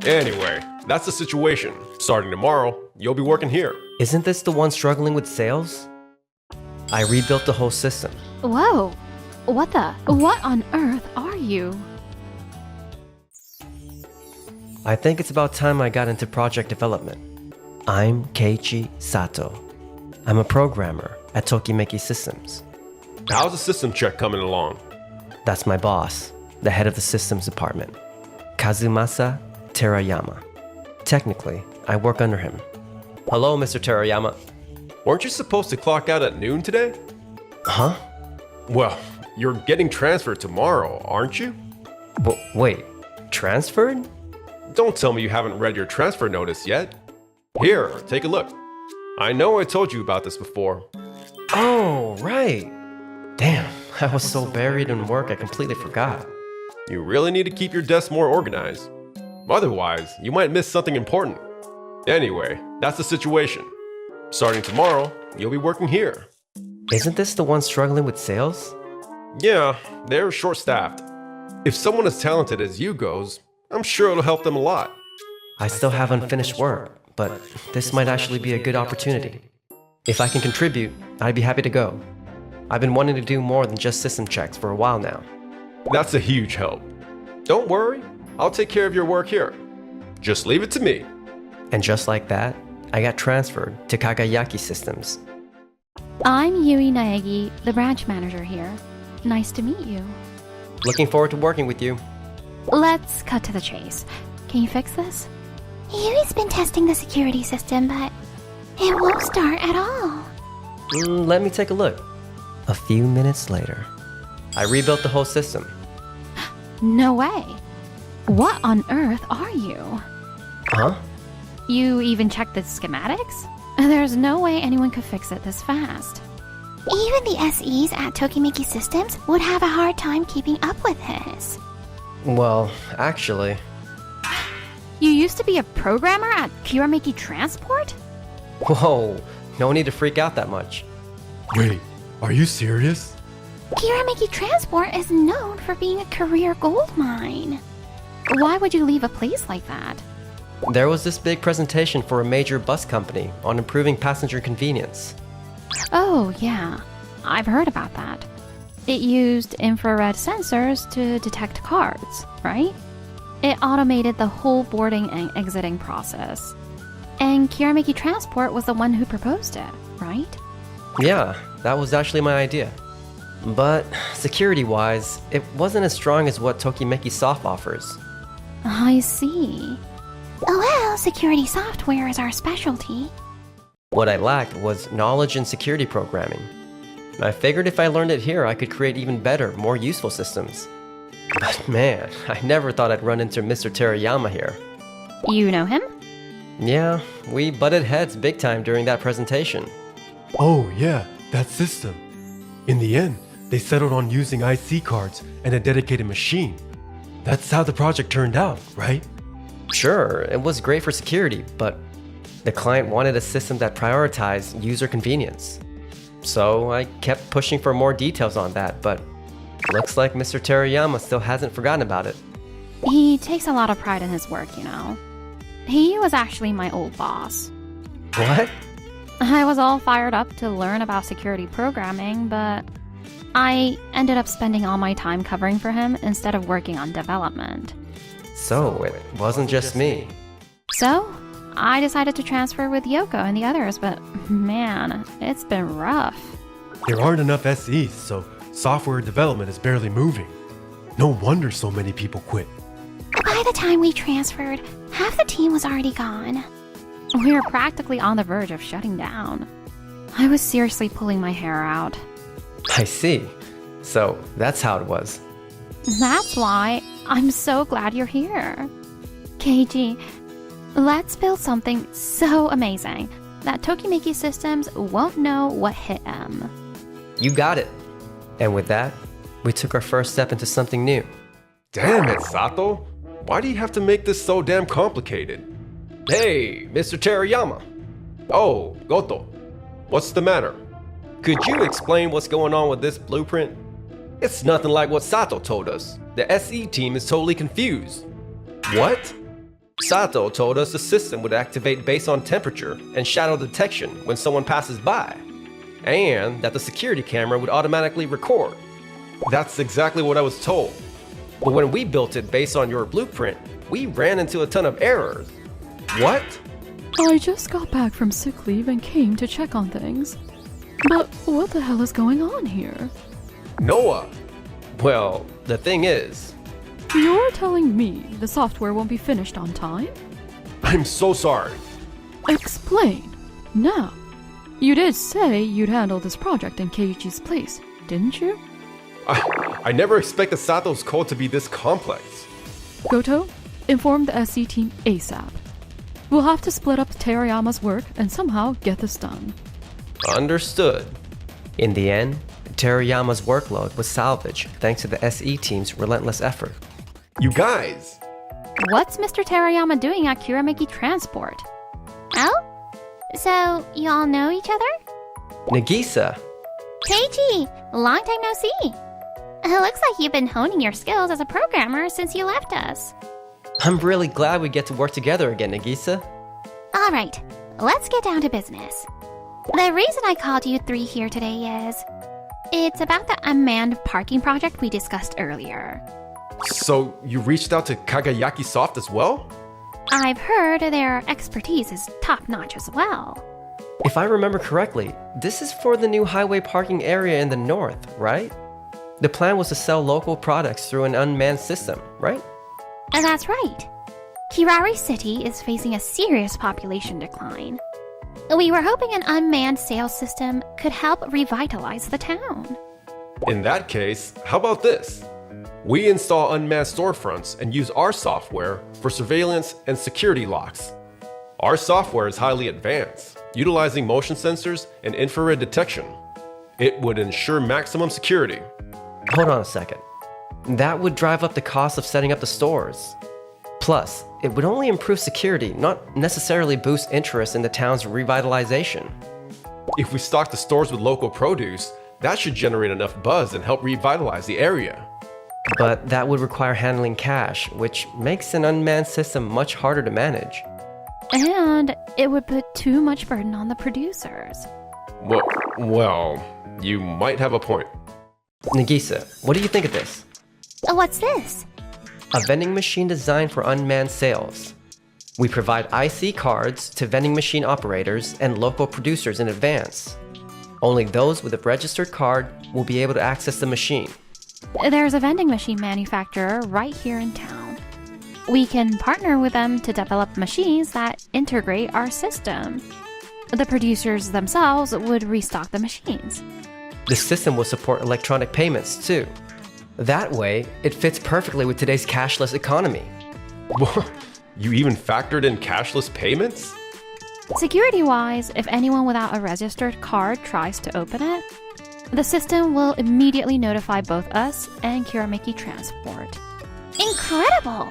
Anyway, that's the situation. Starting tomorrow, you'll be working here. Isn't this the one struggling with sales? I rebuilt the whole system. Whoa! What on earth are you? I think it's about time I got into project development. I'm Keiichi Sato. I'm a programmer at Tokimeki Systems. How's the system check coming along? That's my boss, the head of the systems department, Kazumasa Terayama. Technically, I work under him. Hello, Mr. Terayama. Weren't you supposed to clock out at noon today? Huh? Well, you're getting transferred tomorrow, aren't you? Wait, transferred? Don't tell me you haven't read your transfer notice yet. Here, take a look. I know I told you about this before. Oh, right. Damn, I was so buried in work I completely forgot. You really need to keep your desk more organized. Otherwise, you might miss something important. Anyway, that's the situation. Starting tomorrow, you'll be working here. Isn't this the one struggling with sales? Yeah, they're short-staffed. If someone as talented as you goes, I'm sure it'll help them a lot. I still have unfinished work, but this might actually be a good opportunity. If I can contribute, I'd be happy to go. I've been wanting to do more than just system checks for a while now. That's a huge help. Don't worry, I'll take care of your work here. Just leave it to me. And just like that, I got transferred to Kagayaki Systems. I'm Yui Naegi, the branch manager here. Nice to meet you. Looking forward to working with you. Let's cut to the chase. Can you fix this? Yui's been testing the security system, but it won't start at all. Let me take a look. A few minutes later, I rebuilt the whole system. No way. What on earth are you? Huh? You even checked the schematics? There's no way anyone could fix it this fast. Even the SEs at Tokimeki Systems would have a hard time keeping up with this. Well, actually, You used to be a programmer at Kirameki Transport? whoa, no need to freak out that much. Wait, are you serious? Kirameki Transport is known for being a career gold mine. Why would you leave a place like that? There was this big presentation for a major bus company on improving passenger convenience. Oh, yeah. I've heard about that. It used infrared sensors to detect cards, right? It automated the whole boarding and exiting process. And Kirameki Transport was the one who proposed it, right? Yeah, that was actually my idea. But security-wise, it wasn't as strong as what Tokimeki Soft offers. I see. Well, security software is our specialty. What I lacked was knowledge in security programming. I figured if I learned it here, I could create even better, more useful systems. But man, I never thought I'd run into Mr. Terayama here. You know him? Yeah, we butted heads big time during that presentation. Oh yeah, that system. In the end, they settled on using IC cards and a dedicated machine. That's how the project turned out, right? Sure, it was great for security, but the client wanted a system that prioritized user convenience. So I kept pushing for more details on that, but looks like Mr. Terayama still hasn't forgotten about it. He takes a lot of pride in his work, you know. He was actually my old boss. What? I was all fired up to learn about security programming, but I ended up spending all my time covering for him instead of working on development. So it wasn't just me. So, I decided to transfer with Yoko and the others, but man, it's been rough. There aren't enough SEs, so software development is barely moving. No wonder so many people quit. By the time we transferred, half the team was already gone. We were practically on the verge of shutting down. I was seriously pulling my hair out. I see. So that's how it was. That's why I'm so glad you're here. Keiji, let's build something so amazing that Tokimeki Systems won't know what hit them. You got it. And with that, we took our first step into something new. Damn it, Sato. Why do you have to make this so damn complicated? Hey, Mr. Terayama. Oh, Goto. What's the matter? Could you explain what's going on with this blueprint? It's nothing like what Sato told us. The SE team is totally confused. What? Sato told us the system would activate based on temperature and shadow detection when someone passes by, and that the security camera would automatically record. That's exactly what I was told. But when we built it based on your blueprint, we ran into a ton of errors. What? I just got back from sick leave and came to check on things. But what the hell is going on here? Noah! Well, the thing is, You're telling me the software won't be finished on time? I'm so sorry. Explain. Now, you did say you'd handle this project in Keiichi's place, didn't you? I never expected Sato's code to be this complex. Goto, inform the SE team ASAP. We'll have to split up Terayama's work and somehow get this done. understood. In the end, Terayama's workload was salvaged thanks to the SE team's relentless effort. You guys! What's Mr. Terayama doing at Kirameki Transport? Oh? So, you all know each other? Nagisa, Keiichi, long time no see. It looks like you've been honing your skills as a programmer since you left us. I'm really glad we get to work together again, Nagisa. Alright, let's get down to business. The reason I called you three here today is... it's about the unmanned parking project we discussed earlier. So you reached out to Kagayaki Soft as well? I've heard their expertise is top-notch as well. If I remember correctly, this is for the new highway parking area in the north, right? The plan was to sell local products through an unmanned system, right? And that's right. Kirari City is facing a serious population decline. We were hoping an unmanned sales system could help revitalize the town. In that case, how about this? We install unmanned storefronts and use our software for surveillance and security locks. Our software is highly advanced, utilizing motion sensors and infrared detection. It would ensure maximum security. Hold on a second. That would drive up the cost of setting up the stores. Plus, it would only improve security, not necessarily boost interest in the town's revitalization. If we stock the stores with local produce, that should generate enough buzz and help revitalize the area. But that would require handling cash, which makes an unmanned system much harder to manage. And it would put too much burden on the producers. Well, you might have a point. Nagisa, what do you think of this? What's this? A vending machine designed for unmanned sales. We provide IC cards to vending machine operators and local producers in advance. Only those with a registered card will be able to access the machine. There's a vending machine manufacturer right here in town. We can partner with them to develop machines that integrate our system. The producers themselves would restock the machines. The system will support electronic payments too. That way, it fits perfectly with today's cashless economy. You even factored in cashless payments? Security-wise, if anyone without a registered card tries to open it, the system will immediately notify both us and Kirameki Transport. Incredible!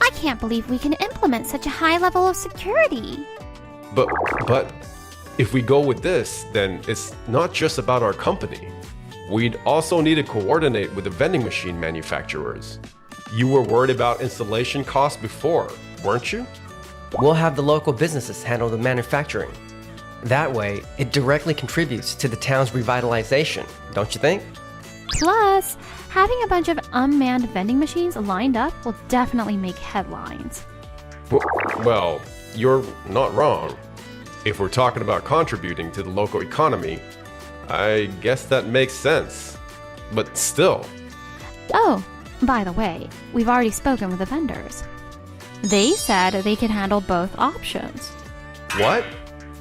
I can't believe we can implement such a high level of security. But if we go with this, then it's not just about our company. We'd also need to coordinate with the vending machine manufacturers. You were worried about installation costs before, weren't you? We'll have the local businesses handle the manufacturing. That way, it directly contributes to the town's revitalization, don't you think? Plus, having a bunch of unmanned vending machines lined up will definitely make headlines. Well, you're not wrong. If we're talking about contributing to the local economy, I guess that makes sense. But still. Oh, by the way, we've already spoken with the vendors. They said they can handle both options. What?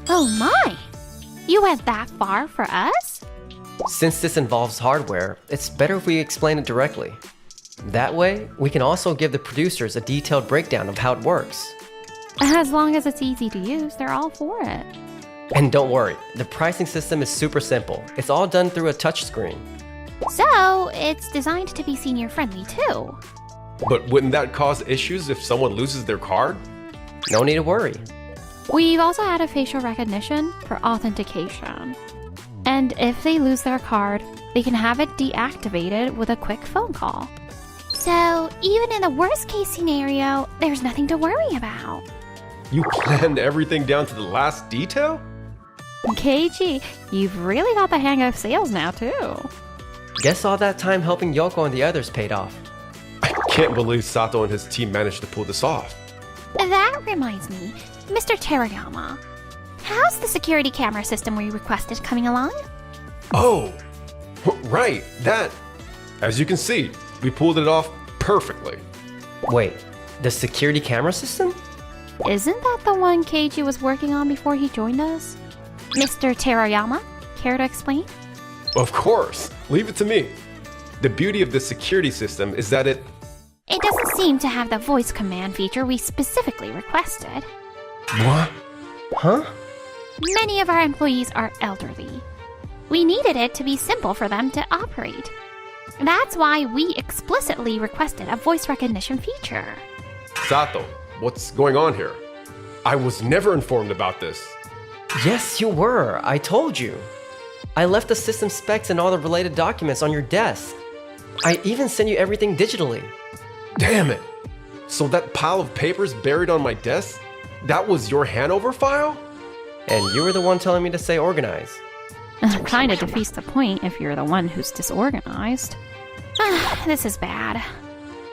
Oh my! You went that far for us? Since this involves hardware, it's better if we explain it directly. That way, we can also give the producers a detailed breakdown of how it works. As long as it's easy to use, they're all for it. And don't worry, the pricing system is super simple. It's all done through a touchscreen. So, it's designed to be senior friendly too. But wouldn't that cause issues if someone loses their card? No need to worry. We've also added facial recognition for authentication. And if they lose their card, they can have it deactivated with a quick phone call. So, even in the worst case scenario, there's nothing to worry about. You planned everything down to the last detail? Keiji, you've really got the hang of sales now, too. Guess all that time helping Yoko and the others paid off. I can't believe Sato and his team managed to pull this off. That reminds me, Mr. Terayama, how's the security camera system we requested coming along? Oh, right, that. As you can see, we pulled it off perfectly. Wait, the security camera system? Isn't that the one Keiji was working on before he joined us? Mr. Terayama, care to explain? Of course, leave it to me. The beauty of this security system is that it doesn't seem to have the voice command feature we specifically requested. What? Huh? Many of our employees are elderly. We needed it to be simple for them to operate. That's why we explicitly requested a voice recognition feature. Sato, what's going on here? I was never informed about this. Yes, you were. I told you. I left the system specs and all the related documents on your desk. I even sent you everything digitally. Damn it! So that pile of papers buried on my desk, that was your Hanover file? And you were the one telling me to stay organized. Kinda defeats the point if you're the one who's disorganized. This is bad.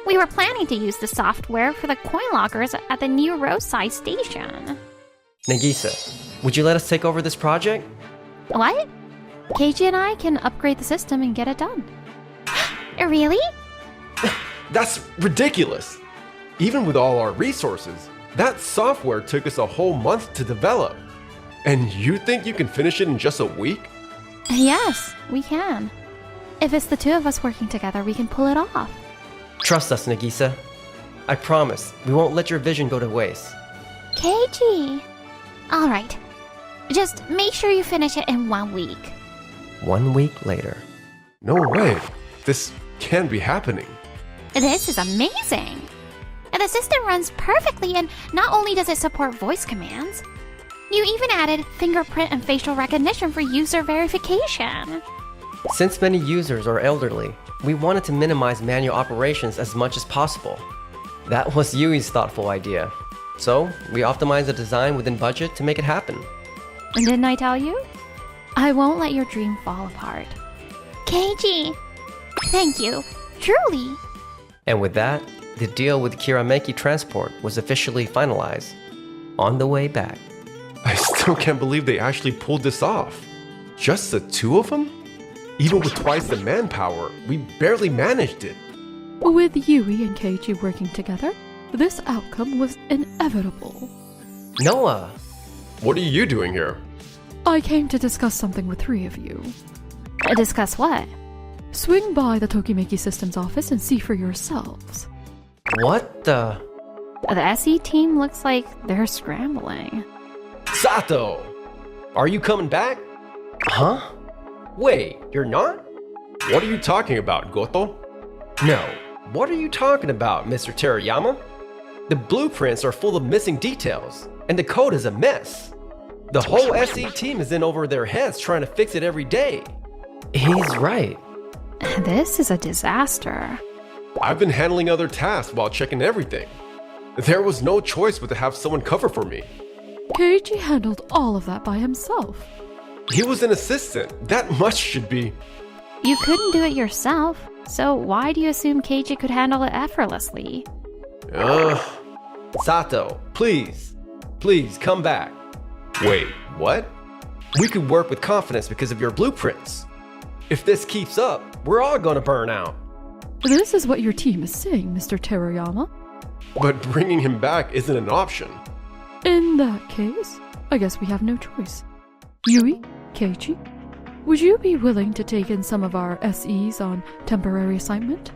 We were planning to use the software for the coin lockers at the new roadside station. Nagisa, would you let us take over this project? What? Keiji and I can upgrade the system and get it done. Really? That's ridiculous! Even with all our resources, that software took us a whole month to develop. And you think you can finish it in just a week? Yes, we can. If it's the two of us working together, we can pull it off. Trust us, Nagisa. I promise, we won't let your vision go to waste. Keiji. Alright. Just make sure you finish it in 1 week. 1 week later. No way. This can't be happening. This is amazing! The system runs perfectly, and not only does it support voice commands, you even added fingerprint and facial recognition for user verification. Since many users are elderly, we wanted to minimize manual operations as much as possible. That was Yui's thoughtful idea. So, we optimized the design within budget to make it happen. And didn't I tell you? I won't let your dream fall apart. Keiji, thank you, truly. And with that, the deal with Kirameki Transport was officially finalized. On the way back. I still can't believe they actually pulled this off. Just the two of them? Even with twice the manpower, we barely managed it. With Yui and Keiji working together, this outcome was inevitable. Noah! What are you doing here? I came to discuss something with three of you. Discuss what? Swing by the Tokimeki Systems office and see for yourselves. What the? The SE team looks like they're scrambling. Sato! Are you coming back? Huh? Wait, you're not? What are you talking about, Goto? No. What are you talking about, Mr. Terayama? The blueprints are full of missing details, and the code is a mess. The whole SE team is in over their heads trying to fix it every day. He's right. This is a disaster. I've been handling other tasks while checking everything. There was no choice but to have someone cover for me. Keiji handled all of that by himself. He was an assistant. That much should be. You couldn't do it yourself, so why do you assume Keiji could handle it effortlessly? Sato, please. Please, come back. Wait, what? We could work with confidence because of your blueprints. If this keeps up, we're all gonna burn out. This is what your team is saying, Mr. Terayama. But bringing him back isn't an option. In that case, I guess we have no choice. Yui, Keiji, would you be willing to take in some of our SEs on temporary assignment?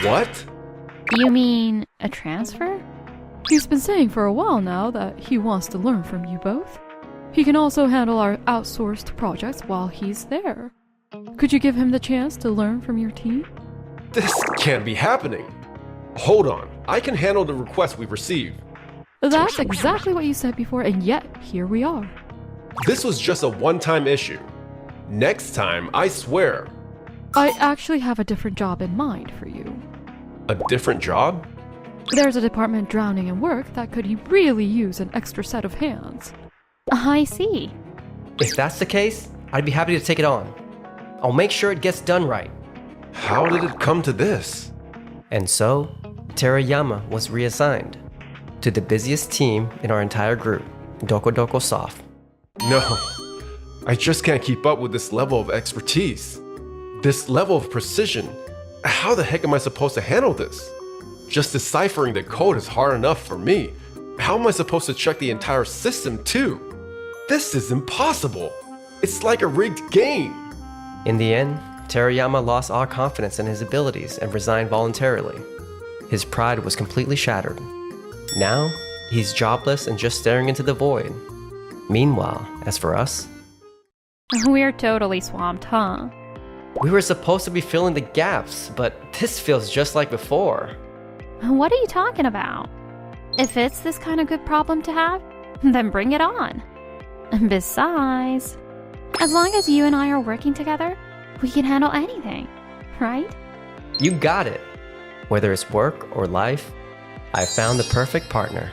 What? You mean a transfer? He's been saying for a while now that he wants to learn from you both. He can also handle our outsourced projects while he's there. Could you give him the chance to learn from your team? This can't be happening. Hold on, I can handle the request we've received. That's exactly what you said before, and yet here we are. This was just a one-time issue. Next time, I swear. I actually have a different job in mind for you. A different job? There's a department drowning in work that could really use an extra set of hands. I see. If that's the case, I'd be happy to take it on. I'll make sure it gets done right. How did it come to this? And so, Terayama was reassigned to the busiest team in our entire group, Doko Doko Soft. No, I just can't keep up with this level of expertise. This level of precision. How the heck am I supposed to handle this? Just deciphering the code is hard enough for me. How am I supposed to check the entire system too? This is impossible. It's like a rigged game. In the end, Terayama lost all confidence in his abilities and resigned voluntarily. His pride was completely shattered. Now, he's jobless and just staring into the void. Meanwhile, as for us, We're totally swamped, huh? we were supposed to be filling the gaps, but this feels just like before. What are you talking about? If it's this kind of good problem to have, then bring it on. Besides, as long as you and I are working together, we can handle anything, right? You got it. Whether it's work or life, I found the perfect partner.